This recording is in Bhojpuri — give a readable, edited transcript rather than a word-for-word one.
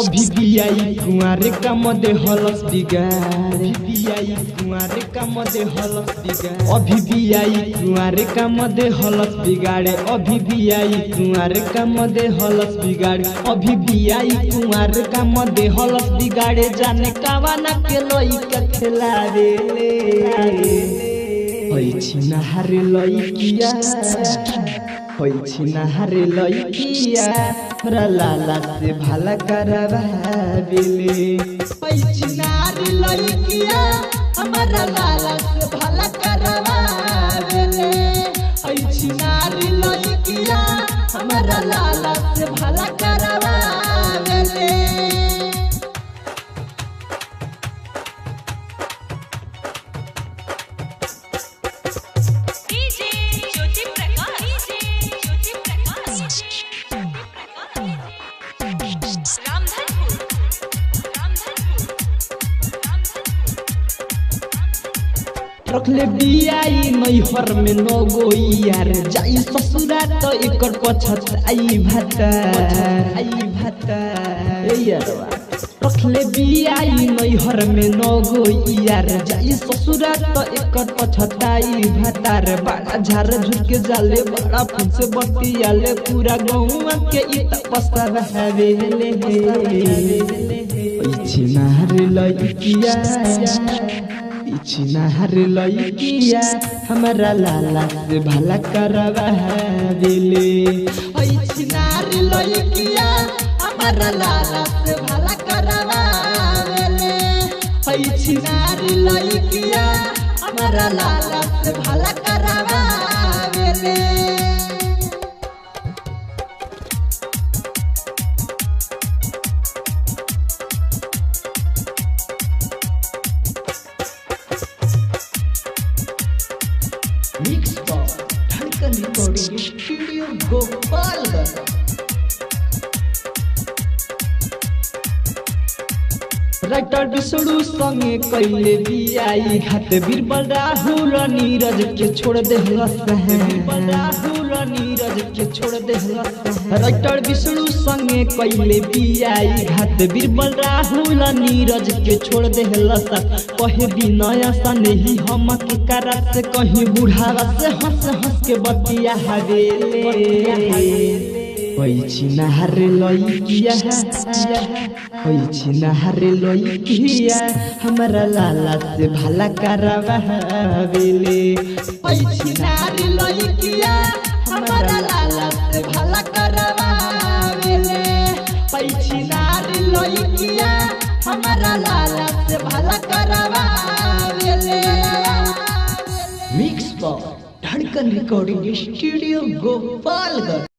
अभी भी आई कुंवारे का मदे हलस बिगाड़ आई कुंवारे का मदे हलस बिगाड़ अभी भी आई कुंवारे का मदे हलस बिगाड़े अभी भी आई कुंवारे का मदे हलस बिगाड़े अभी भी आई कुंवारे का मदे हलस बिगाड़े जाने कावाना के लोई का खिलावे होई छिना हारे लइकिया होई छिना हारे लइकिया हमरा लाला से भला करवावेले होई छिना हारे लइकिया हमरा लाला से भला करवावेले होई छिना हारे लइकिया हमरा लाला से भला करवावेले। रखले बियाई नैहर में न गोई यार जाई ससुरा तो एकर पछताई भाता ए यारवा रखले बियाई नैहर में न गोई यार जाई ससुरा तो एकर पछताई भाता रे बड़ा झार झुके जाले बड़ा फूल से बतियाले पूरा गौवा के इत पस्तावा हवेले इछिना हरे लइकिया इछिना हरे लइकिया हमरा लाला से भला करवावेले इछिना हरे लइकिया हमरा लाला से भला करवावेले इछिना हरे लइकिया हमरा लाला से भला करवावेले। मिक्स बॉक्स धड़कन रिकॉर्डिंग स्टूडियो गोपालगंज। राइटर बिसड़ू संगे कैले बियाई घात बीरबल राहुल नीरज के छोड़ दे राइटर बिसड़ू संगे कैले बियाई घात बीरबल राहुल नीरज के छोड़ दे कहे बिनया सनेही हम के करा से कहीं बुढ़ावा से हंस हंस के बतिया हवेले होई छिना हारे लइकिया होई छिना हारे लइकिया हमरा लाला से भला करवावेले होई छिना हारे लइकिया हमरा लाला से भला करवावेले होई छिना हारे लइकिया हमरा लाला से भला करवावेले। मिक्स बॉक्स धड़कन रिकॉर्डिंग स्टूडियो गोपालगंज।